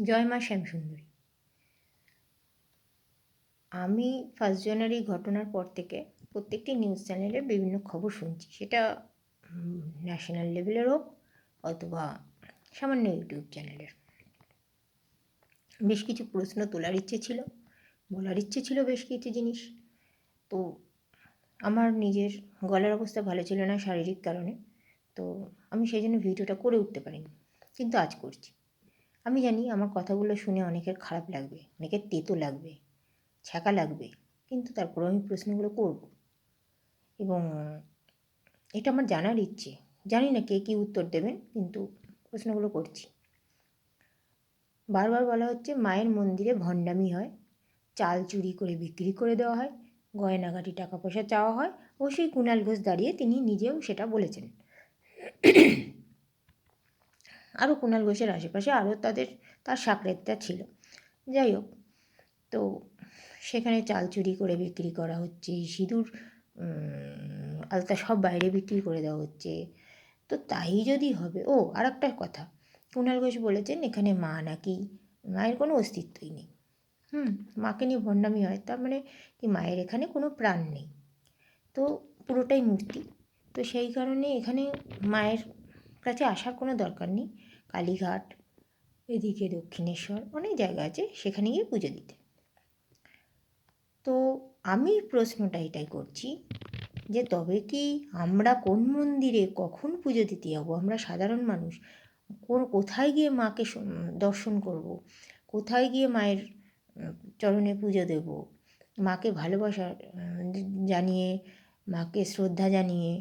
জয় মা শ্যামসুন্দরী। আমি 1 জানুয়ারি ঘটনার পর থেকে প্রত্যেকটি নিউজ চ্যানেলে বিভিন্ন খবর শুনছি, সেটা ন্যাশনাল লেভেলের হোক অথবা সামান্য ইউটিউব চ্যানেলের। বেশ কিছু প্রশ্ন তোলার ইচ্ছে ছিল, বলার ইচ্ছে ছিল বেশ কিছু জিনিস। তো আমার নিজের গলার অবস্থা ভালো ছিল না শারীরিক কারণে, তো আমি সেই জন্য ভিডিওটা করে উঠতে পারিনি, কিন্তু আজ করছি। আমি জানি আমার কথাগুলো শুনে অনেকের খারাপ লাগবে, অনেকের তেতো লাগবে, ছ্যাঁকা লাগবে, কিন্তু তারপরেও আমি প্রশ্নগুলো করব এবং এটা আমার জানার ইচ্ছে। জানি না কে কী উত্তর দেবেন, কিন্তু প্রশ্নগুলো করছি। বারবার বলা হচ্ছে মায়ের মন্দিরে ভণ্ডামি হয়, চাল চুরি করে বিক্রি করে দেওয়া হয়, গয়নাগাটি টাকা পয়সা চাওয়া হয়, ও সেই কুণাল ঘোষ দাঁড়িয়ে তিনি নিজেও সেটা বলেছেন। আরও কুণাল ঘোষের আশেপাশে আরও তার সাকরেদটা ছিল। যাই হোক, তো সেখানে চাল চুরি করে বিক্রি করা হচ্ছে, সিঁদুর আলতা সব বাইরে বিক্রি করে দেওয়া হচ্ছে। তো তাই যদি হবে, আর একটা কথা, কুণাল ঘোষ বলেছেন এখানে মা নাকি, মায়ের কোনো অস্তিত্বই নেই। মাকে নিয়ে ভণ্ডামি হয়, তার মানে কি মায়ের এখানে কোনো প্রাণ নেই, তো পুরোটাই মূর্তি। তো সেই কারণে এখানে মায়ের কাছে আসার কোনো দরকার নেই। কালীঘাট, এদিকে দক্ষিণেশ্বর, অনেক জায়গা আছে, সেখানে গিয়ে পুজো দিতে। তো আমি প্রশ্নটা এটাই করছি যে তবে কি আমরা কোন মন্দিরে কখন পুজো দিতে যাবো? আমরা সাধারণ মানুষ কোথায় গিয়ে মাকে দর্শন করব, কোথায় গিয়ে মায়ের চরণে পুজো দেব, মাকে ভালোবাসা জানিয়ে, মাকে শ্রদ্ধা জানিয়ে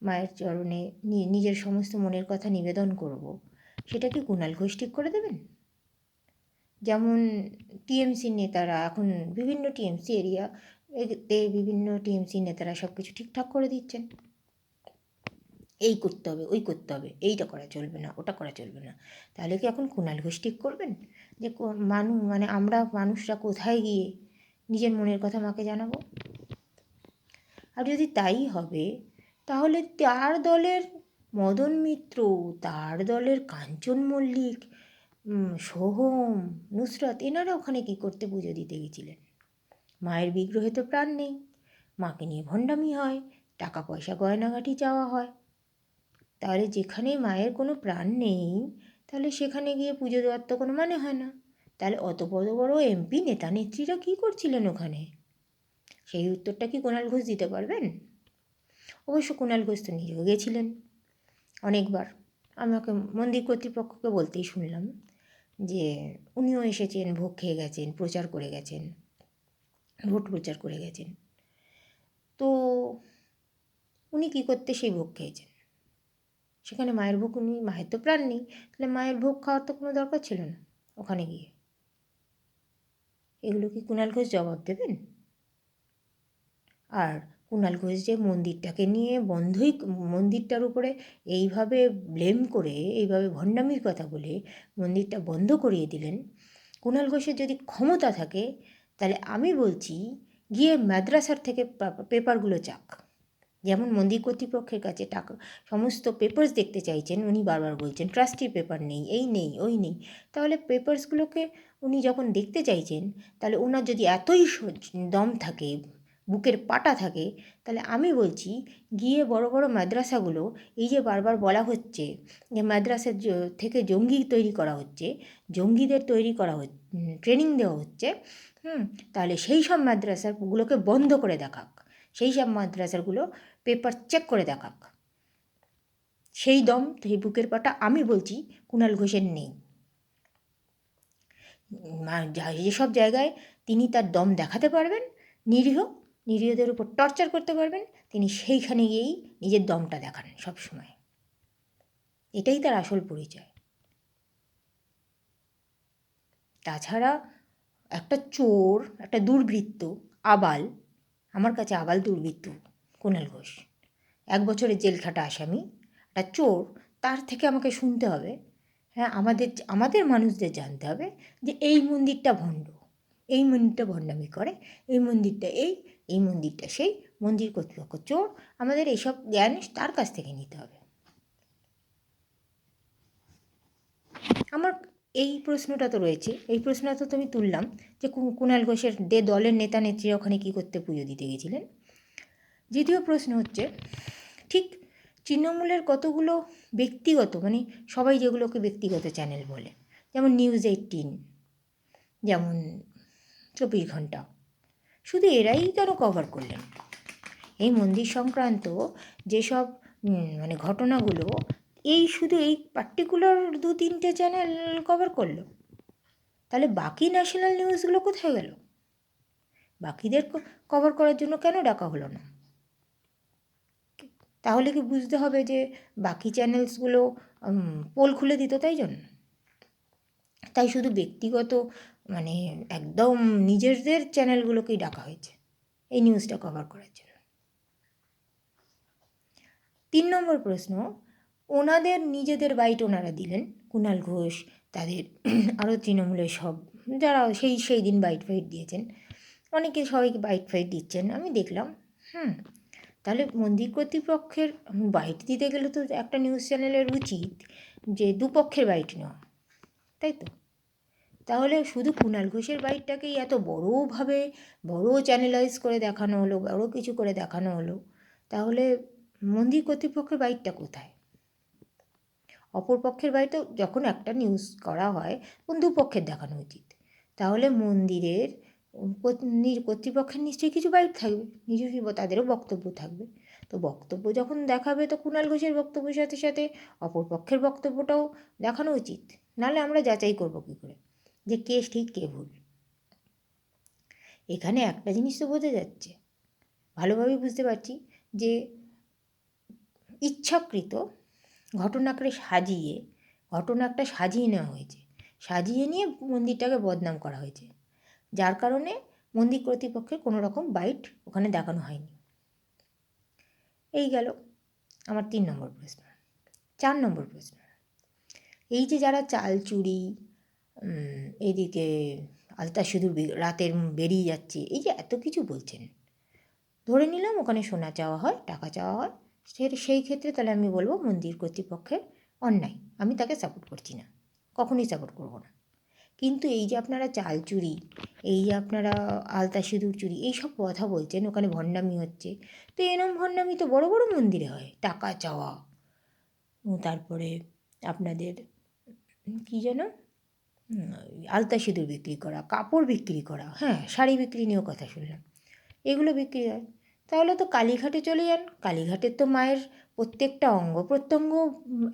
মায়ের চরণে নিজের সমস্ত মনের কথা নিবেদন করব, সেটা কি কুণাল ঘোষ ঠিক করে দেবেন? যেমন টিএমসির নেতারা এখন বিভিন্ন টিএমসি এরিয়াতে বিভিন্ন টিএমসি নেতারা সব কিছু ঠিকঠাক করে দিচ্ছেন, এই করতে হবে, ওই করতে হবে, এইটা করা চলবে না, ওটা করা চলবে না। তাহলে কি এখন কুণাল ঘোষ ঠিক করবেন যে আমরা মানুষরা কোথায় গিয়ে নিজের মনের কথা মাকে জানাবো? আর যদি তাই হবে, তাহলে তার দলের মদন মিত্র, তার দলের কাঞ্চন মল্লিক, সোহম, নুসরত, এনারা ওখানে কী করতে পুজো দিতে গেছিলেন? মায়ের বিগ্রহে তো প্রাণ নেই, মাকে নিয়ে ভণ্ডামি হয়, টাকা পয়সা গয়নাগাটি চাওয়া হয়। তাহলে যেখানে মায়ের কোনো প্রাণ নেই, তাহলে সেখানে গিয়ে পুজো দেওয়ার তো কোনো মানে হয় না। তাহলে অত বড় বড় এমপি নেতা নেত্রীরা কী করছিলেন ওখানে? সেই উত্তরটা কি কুণাল ঘোষ দিতে পারবেন? অবশ্য কুণাল ঘোষ তো নিজেও গেছিলেন অনেকবার। আমাকে মন্দির কর্তৃপক্ষকে বলতেই শুনলাম যে উনিও এসেছেন, ভোগ খেয়ে গেছেন, প্রচার করে গেছেন, ভোট প্রচার করে গেছেন। তো উনি কী করতে সেই ভোগ খেয়েছেন? সেখানে মায়ের ভোগ, মায়ের তো প্রাণ নেই, তাহলে মায়ের ভোগ খাওয়ার তো কোনো দরকার ছিল না ওখানে গিয়ে। এগুলো কি কুণাল ঘোষ জবাব দেবেন? আর কুণাল ঘোষ যে মন্দিরটাকে নিয়ে মন্দিরটার উপরে এইভাবে ব্লেম করে, এইভাবে ভণ্ডামির কথা বলে মন্দিরটা বন্ধ করিয়ে দিলেন, কুণাল ঘোষের যদি ক্ষমতা থাকে, তাহলে আমি বলছি গিয়ে মাদ্রাসার থেকে পেপারগুলো চাক। যেমন মন্দির কর্তৃপক্ষের কাছে টাকা, সমস্ত পেপার্স দেখতে চাইছেন, উনি বারবার বলছেন ট্রাস্টির পেপার নেই, এই নেই, ওই নেই। তাহলে পেপার্সগুলোকে উনি যখন দেখতে চাইছেন, তাহলে ওনার যদি এতই দম থাকে, বুকের পাটা থাকে, তাহলে আমি বলছি গিয়ে বড় বড় মাদ্রাসাগুলো, এই যে বারবার বলা হচ্ছে যে মাদ্রাসার থেকে জঙ্গি তৈরি করা হচ্ছে, জঙ্গিদের তৈরি করা হচ্ছে, ট্রেনিং দেওয়া হচ্ছে, তাহলে সেই সব মাদ্রাসাগুলোকে বন্ধ করে দেখাক, সেই সব মাদ্রাসাগুলো পেপার চেক করে দেখাক। সেই দম, সেই বুকের পাটা আমি বলছি কুণাল ঘোষের নেই। যেসব জায়গায় তিনি তার দম দেখাতে পারবেন, নিরীহদের উপর টর্চার করতে পারবেন, তিনি সেইখানে গিয়েই নিজের দমটা দেখান সব সময়। এটাই তার আসল পরিচয়। তাছাড়া একটা চোর, একটা দুর্বৃত্ত, আবাল, আমার কাছে আবাল দুর্বৃত্ত কুণাল ঘোষ, 1 বছরের জেল খাটা আসামি, একটা চোর, তার থেকে আমাকে শুনতে হবে, হ্যাঁ, আমাদের মানুষদের জানতে হবে যে এই মন্দিরটা ভণ্ড, এই মন্দিরটা ভণ্ডামি করে, এই মন্দিরটা এই মন্দিরটা সেই, মন্দির কর্তৃপক্ষ চোর, আমাদের এইসব জ্ঞান তার কাছ থেকে নিতে হবে। আমার এই প্রশ্নটা তো রয়েছে, এই প্রশ্নটা তো আমি তুললাম যে কুণাল ঘোষের দলের নেতা নেত্রীরা ওখানে কী করতে পুজো দিতে গেছিলেন। দ্বিতীয় প্রশ্ন হচ্ছে, ঠিক তৃণমূলের কতগুলো ব্যক্তিগত, মানে সবাই যেগুলোকে ব্যক্তিগত চ্যানেল বলে, যেমন নিউজ 18, যেমন 24 ঘন্টা, শুধু এরাই কেন কভার করলেন এই মন্দির সংক্রান্ত যেসব মানে ঘটনাগুলো? এই শুধু এই পার্টিকুলার 2-3টে চ্যানেল কভার করলো, তাহলে বাকি ন্যাশনাল নিউজগুলো কোথায় গেল? বাকিদের কভার করার জন্য কেন ডাকা হলো না? তাহলে কি বুঝতে হবে যে বাকি চ্যানেলসগুলো পোল খুলে দিত তাই জন্য? তাই শুধু ব্যক্তিগত, মানে একদম নিজেদের চ্যানেলগুলোকেই ডাকা হয়েছে এই নিউজটা কভার করার জন্য। 3 নম্বর প্রশ্ন, ওনাদের নিজেদের বাইট ওনারা দিলেন, কুণাল ঘোষ, তাদের আরও তৃণমূলের সব যারা সেই দিন বাইট দিয়েছেন, অনেকে সবাইকে বাইট দিচ্ছেন আমি দেখলাম। তাহলে মন্দির কর্তৃপক্ষের বাইট দিতে গেলে তো একটা নিউজ চ্যানেলের উচিত যে দুপক্ষের বাইট নেওয়া, তাই তো? তাহলে শুধু কুণাল ঘোষের বাইটটাকেই এত বড়োভাবে বড় চ্যানেলাইজ করে দেখানো হলো, বড় কিছু করে দেখানো হলো, তাহলে মন্দির কর্তৃপক্ষের বাইটটা কোথায়? অপর পক্ষের বাইটে যখন একটা নিউজ করা হয় তখন দুপক্ষের দেখানো উচিত। তাহলে মন্দিরের কর্তৃপক্ষের নিশ্চয়ই কিছু বাইট থাকবে, নিজস্ব তাদেরও বক্তব্য থাকবে। তো বক্তব্য যখন দেখাবে তো কুণাল ঘোষের বক্তব্যের সাথে সাথে অপর পক্ষের বক্তব্যটাও দেখানো উচিত, নাহলে আমরা যাচাই করব কী করে যে কে ঠিক কে ভুল? এখানে একটা জিনিস তো বোঝা যাচ্ছে, ভালোভাবেই বুঝতে পারছি যে ইচ্ছাকৃত ঘটনাটা সাজিয়ে নেওয়া হয়েছে, সাজিয়ে নিয়ে মন্দিরটাকে বদনাম করা হয়েছে, যার কারণে মন্দির কর্তৃপক্ষের কোনো রকম বাইট ওখানে দেখানো হয়নি। এই গেল আমার 3 নম্বর প্রশ্ন। 4 নম্বর প্রশ্ন, এই যে যারা চাল চুরি, এইদিকে আলতা সিঁদুর রাতের বেরিয়ে যাচ্ছে, এই যে এত কিছু বলছেন, ধরে নিলাম ওখানে সোনা চাওয়া হয়, টাকা চাওয়া হয়, সেই ক্ষেত্রে তাহলে আমি বলবো মন্দির কর্তৃপক্ষের অন্যায়, আমি তাকে সাপোর্ট করছি না, কখনোই সাপোর্ট করব না। কিন্তু এই যে আপনারা চাল চুরি, এই যে আপনারা আলতা সিঁদুর চুরি, এইসব কথা বলছেন, ওখানে ভণ্ডামি হচ্ছে, তো এরম ভণ্ডামি তো বড় বড় মন্দিরে হয়, টাকা চাওয়া, তারপরে আপনাদের কী যেন আলতা সিঁদুর বিক্রি করা, কাপড় বিক্রি করা, শাড়ি বিক্রি নিয়েও কথা শুনলাম, এগুলো বিক্রি হয়। তাহলে তো কালীঘাটে চলে যান, কালীঘাটের তো মায়ের প্রত্যেকটা অঙ্গ প্রত্যঙ্গ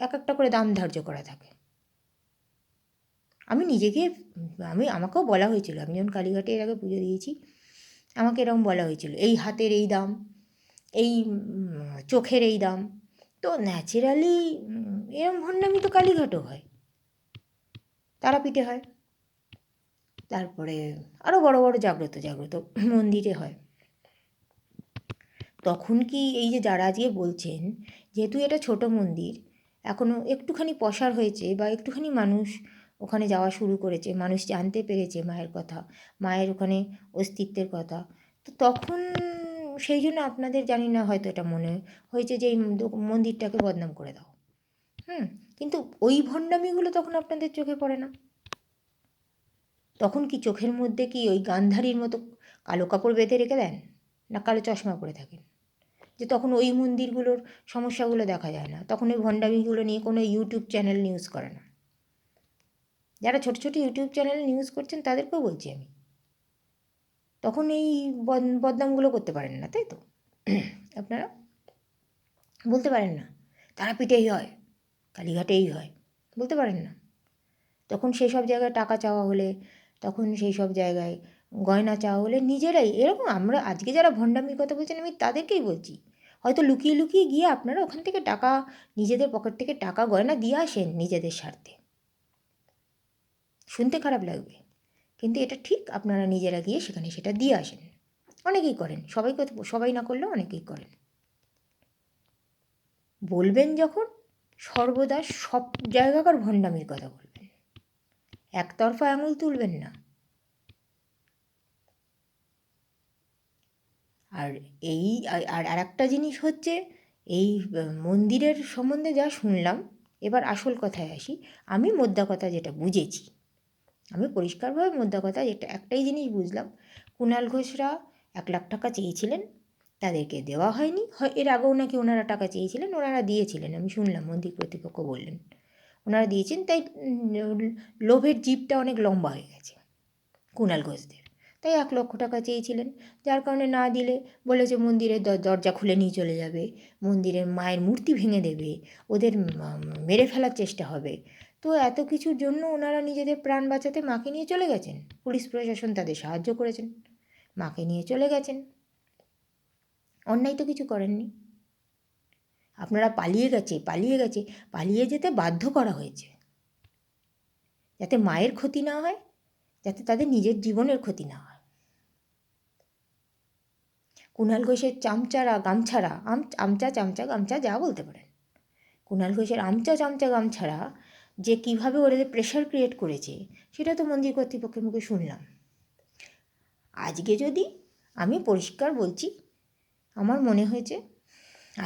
এক একটা করে দাম ধার্য করা থাকে। আমি নিজেকে আমাকেও বলা হয়েছিল, আমি যখন কালীঘাটে এর আগে পুজো দিয়েছি, আমাকে এরকম বলা হয়েছিল, এই হাতের এই দাম, এই চোখের এই দাম। তো ন্যাচারালি এরম ভণ্ডামি তো কালীঘাটও হয়, তারাপীঠে হয়, তারপরে আরও বড় বড় জাগ্রত মন্দিরে হয়। তখন কি এই যে যারা আজকে বলছেন, যেহেতু এটা ছোট মন্দির, এখনও একটুখানি প্রসার হয়েছে বা একটুখানি মানুষ ওখানে যাওয়া শুরু করেছে, মানুষ জানতে পেরেছে মায়ের কথা, মায়ের ওখানে অস্তিত্বের কথা, তো তখন সেই জন্য আপনাদের জানি না হয়তো এটা মনে হয়েছে যে এই মন্দিরটাকে বদনাম করে দাও। কিন্তু ওই ভণ্ডামিগুলো তখন আপনাদের চোখে পড়ে না। তখন কি চোখের মধ্যে কি ওই গান্ধারীর মতো কালো কাপড় বেঁধে রেখে দেন, না কালো চশমা পরে থাকেন, যে তখন ওই মন্দিরগুলোর সমস্যাগুলো দেখা যায় না? তখন ওই ভণ্ডামিগুলো নিয়ে কোনো ইউটিউব চ্যানেল নিউজ করে না। যারা ছোটো ছোটো ইউটিউব চ্যানেল নিউজ করছেন তাদেরকেও বলছি আমি, তখন এই বদনামগুলো করতে পারেন না, তাই তো? আপনারা বলতে পারেন না তারাপীঠেই হয়, কালীঘাটেই হয়, বলতে পারেন না। তখন সেই সব জায়গায় টাকা চাওয়া হলে, তখন সেই সব জায়গায় গয়না চাওয়া হলে নিজেরাই এরকম, আমরা আজকে যারা ভণ্ডামির কথা বলছেন আমি তাদেরকেই বলছি, হয়তো লুকিয়ে লুকিয়ে গিয়ে আপনারা ওখান থেকে টাকা, নিজেদের পকেট থেকে টাকা গয়না দিয়ে আসেন নিজেদের স্বার্থে, শুনতে খারাপ লাগবে কিন্তু এটা ঠিক, আপনারা নিজেরা গিয়ে সেখানে সেটা দিয়ে আসেন, অনেকেই করেন, সবাই না করলেও অনেকেই করেন। বলবেন যখন সর্বদা সব জায়গাকার ভণ্ডামির কথা বলবেন, একতরফা আঙুল তুলবেন না। আর আর একটা জিনিস হচ্ছে, এই মন্দিরের সম্বন্ধে যা শুনলাম, এবার আসল কথায় আসি, আমি মোদ্দা কথা যেটা বুঝেছি, আমি পরিষ্কারভাবে মোদ্দা কথা একটাই জিনিস বুঝলাম, কুণাল ঘোষরা 1 লাখ টাকা চেয়েছিলেন, তাদেরকে দেওয়া হয়নি। এর আগেও নাকি ওনারা টাকা চেয়েছিলেন, ওনারা দিয়েছিলেন, আমি শুনলাম মন্দির কর্তৃপক্ষ বললেন ওনারা দিয়েছেন। তাই লোভের জিভটা অনেক লম্বা হয়ে গেছে কুণাল ঘোষদের, তাই 1 লক্ষ টাকা চেয়েছিলেন, যার কারণে না দিলে বলেছে মন্দিরের দরজা খুলে নিয়ে চলে যাবে, মন্দিরের মায়ের মূর্তি ভেঙে দেবে, ওদের মেরে ফেলার চেষ্টা হবে। তো এত কিছুর জন্য ওনারা নিজেদের প্রাণ বাঁচাতে মাকে নিয়ে চলে গেছেন, পুলিশ প্রশাসন তাদের সাহায্য করেছেন, মাকে নিয়ে চলে গেছেন, অন্যায় তো কিছু করেননি। আপনারা পালিয়ে যেতে বাধ্য করা হয়েছে, যাতে মায়ের ক্ষতি না হয়, যাতে তাদের নিজের জীবনের ক্ষতি না হয়। কুণাল ঘোষের চামচা গামছা যা বলতে পারেন, কুণাল ঘোষের চামচা গামছারা যে কীভাবে ওদের প্রেশার ক্রিয়েট করেছে, সেটা তো মন্দির কর্তৃপক্ষের মুখে শুনলাম। আজকে যদি, আমি পরিষ্কার বলছি, আমার মনে হয়েছে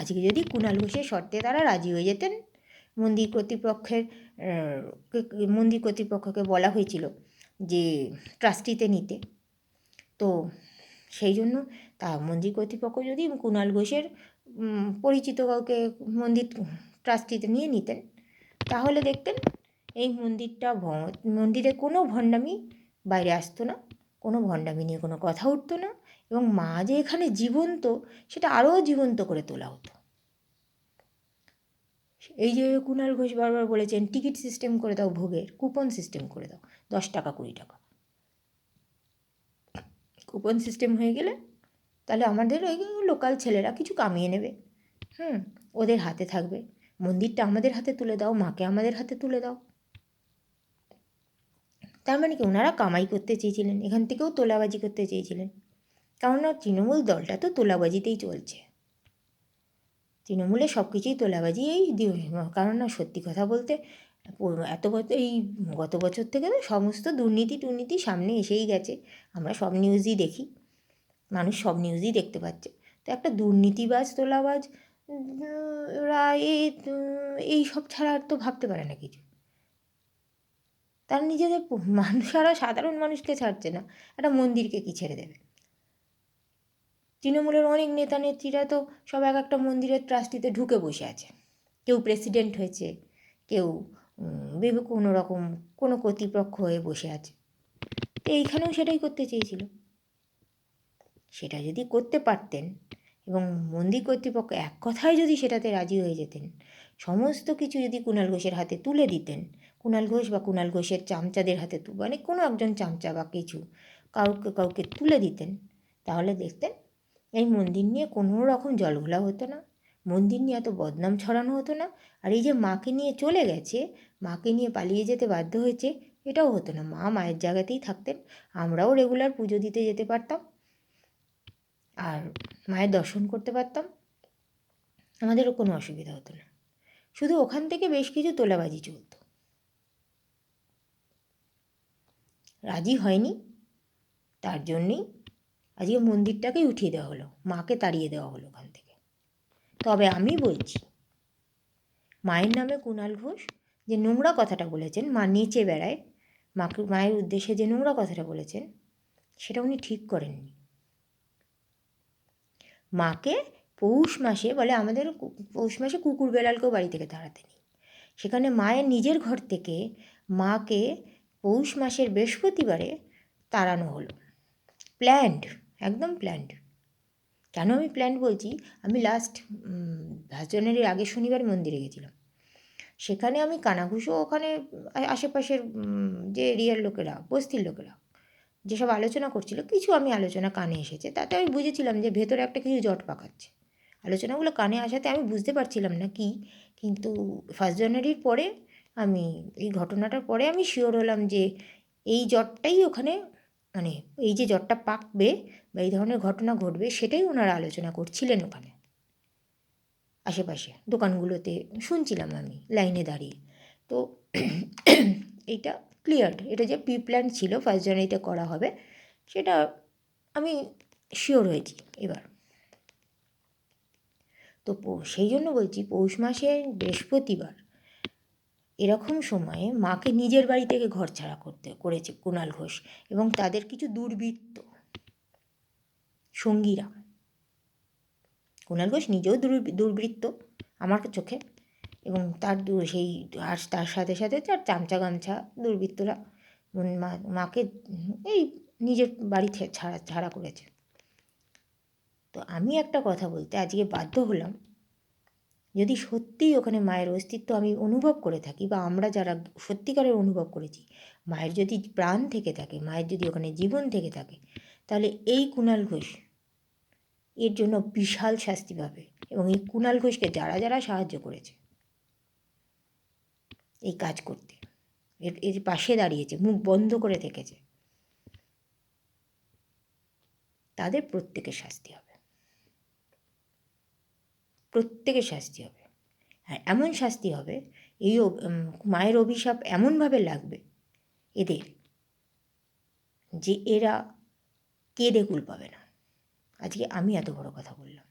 আজকে যদি কুণাল ঘোষের শর্তে তারা রাজি হয়ে যেতেন, মন্দির কর্তৃপক্ষকে বলা হয়েছিল যে ট্রাস্টিতে নিতে, তো সেই জন্য মন্দির কর্তৃপক্ষ যদি কুণাল ঘোষের পরিচিত কাউকে মন্দির ট্রাস্টিতে নিয়ে নিতেন, তাহলে দেখতেন এই মন্দিরে কোনো ভণ্ডামি বাইরে আসতো না, কোনো ভণ্ডামি নিয়ে কোনো কথা উঠতো না, এবং মা যে এখানে জীবন্ত, সেটা আরও জীবন্ত করে তোলা হতো। এই যে কুণাল ঘোষ বারবার বলেছেন টিকিট সিস্টেম করে দাও, ভোগের কুপন সিস্টেম করে দাও, 10 টাকা 20 টাকা কুপন সিস্টেম হয়ে গেলে তাহলে আমাদের ওই লোকাল ছেলেরা কিছু কামিয়ে নেবে, ওদের হাতে থাকবে, মন্দিরটা আমাদের হাতে তুলে দাও, মাকে আমাদের হাতে তুলে দাও। তার মানে কি ওনারা কামাই করতে চেয়েছিলেন, এখান থেকেও তোলাবাজি করতে চেয়েছিলেন, কেননা তৃণমূল দলটা তো তোলাবাজিতেই চলছে, তৃণমূলে সব কিছুই তোলাবাজি। কারণ না, সত্যি কথা বলতে গত বছর থেকে তো সমস্ত দুর্নীতি সামনে এসেই গেছে, আমরা সব নিউজই দেখি, মানুষ সব নিউজই দেখতে পাচ্ছে। তো একটা দুর্নীতিবাজ তোলাবাজ ওরা এই সব ছাড়া আর তো ভাবতে পারে না কিছু, তারা নিজেদের সাধারণ মানুষকে ছাড়ছে না, একটা মন্দিরকে কি ছেড়ে দেবে। তৃণমূলের অনেক নেতা নেত্রীরা তো সব একটা মন্দিরের ট্রাস্টিতে ঢুকে বসে আছে, কেউ প্রেসিডেন্ট হয়েছে, কেউ কোনো রকম কোনো কর্তৃপক্ষ হয়ে বসে আছে। তো এইখানেও সেটাই করতে চেয়েছিল, সেটা যদি করতে পারতেন এবং মন্দির কর্তৃপক্ষ এক কথায় যদি সেটাতে রাজি হয়ে যেতেন, সমস্ত কিছু যদি কুণাল ঘোষের হাতে তুলে দিতেন, কুণাল ঘোষ বা কুণাল ঘোষের চামচাদের হাতে মানে কোনো একজন চামচা বা কিছু কাউকে তুলে দিতেন, তাহলে দেখতেন এই মন্দির নিয়ে কোনো রকম জলঘোলা হতো না, মন্দির নিয়ে এত বদনাম ছড়ানো হতো না, আর এই যে মাকে নিয়ে চলে গেছে, মাকে নিয়ে পালিয়ে যেতে বাধ্য হয়েছে, এটাও হতো না, মায়ের জায়গাতেই থাকতেন, আমরাও রেগুলার পুজো দিতে যেতে পারতাম আর মায়ের দর্শন করতে পারতাম, আমাদেরও কোনো অসুবিধা হতো না। শুধু ওখান থেকে বেশ কিছু তোলাবাজি চলত, রাজি হয়নি, তার জন্যেই আজকে মন্দিরটাকেই উঠিয়ে দেওয়া হলো, মাকে তাড়িয়ে দেওয়া হলো ওখান থেকে। তবে আমি বলছি, মায়ের নামে কুণাল ঘোষ যে নোংরা কথাটা বলেছেন, মা নেচে বেড়ায়, মায়ের উদ্দেশ্যে যে নোংরা কথাটা বলেছেন, সেটা উনি ঠিক করেননি। মাকে পৌষ মাসে বলে আমাদের পৌষ মাসে কুকুর বেড়ালকেও বাড়ি থেকে তাড়াতে নেই, সেখানে মায়ের নিজের ঘর থেকে মাকে পৌষ মাসের বৃহস্পতিবারে তাড়ানো হলো, প্ল্যান্ড, একদম প্ল্যান্ড। কেন আমি প্ল্যান্ড বলছি, আমি লাস্ট ভাজনের আগের শনিবার মন্দিরে গেছিলাম, সেখানে আমি কানাঘুষো ওখানে আশেপাশের যে এরিয়ার লোকেরা, বস্তির লোকেরা যেসব আলোচনা করছিল, কিছু আমি আলোচনা কানে এসেছে, তাতে আমি বুঝেছিলাম যে ভেতরে একটা কিছু জট পাকাচ্ছে। আলোচনাগুলো কানে আসাতে আমি বুঝতে পারছিলাম না কি, কিন্তু 1 জানুয়ারির পরে আমি এই ঘটনাটার পরে আমি শিওর হলাম যে এই জটটাই ওখানে, মানে এই যে জটটা পাকবে বা এই ধরনের ঘটনা ঘটবে, সেটাই ওনারা আলোচনা করছিলেন ওখানে আশেপাশে দোকানগুলোতে, শুনছিলাম আমি লাইনে দাঁড়িয়ে। তো এইটা ক্লিয়ার, এটা যে প্রি প্ল্যান ছিল 1 জানুয়ারিতে করা হবে, সেটা আমি শিওর হয়েছি এবার। তো সেই জন্য বলছি পৌষ মাসের বৃহস্পতিবার এরকম সময়ে মাকে নিজের বাড়ি থেকে ঘর ছাড়া করেছে কুণাল ঘোষ এবং তাদের কিছু দুর্বৃত্ত সঙ্গীরা। কুণাল ঘোষ নিজেও দুর্বৃত্ত আমার চোখে, এবং সেই আর তার সাথে সাথে তার চামচা গামছা দুর্বৃত্তরা মাকে এই নিজের বাড়ি ছাড়া করেছে। তো আমি একটা কথা বলতে আজকে বাধ্য হলাম, যদি সত্যিই ওখানে মায়ের অস্তিত্ব আমি অনুভব করে থাকি, বা আমরা যারা সত্যিকারের অনুভব করেছি, মায়ের যদি প্রাণ থেকে থাকে, মায়ের যদি ওখানে জীবন থেকে থাকে, তাহলে এই কুণাল ঘোষ এর জন্য বিশাল শাস্তি পাবে। এবং এই কুণাল ঘোষকে যারা যারা সাহায্য করেছে এই কাজ করতে, এর পাশে দাঁড়িয়েছে, মুখ বন্ধ করে থেকেছে, তাদের প্রত্যেকের শাস্তি হবে, প্রত্যেকের শাস্তি হবে। হ্যাঁ, এমন শাস্তি হবে, এই মায়ের অভিশাপ এমনভাবে লাগবে এদের যে এরা কেঁদে কুল পাবে না। আজকে আমি এত বড় কথা বললাম।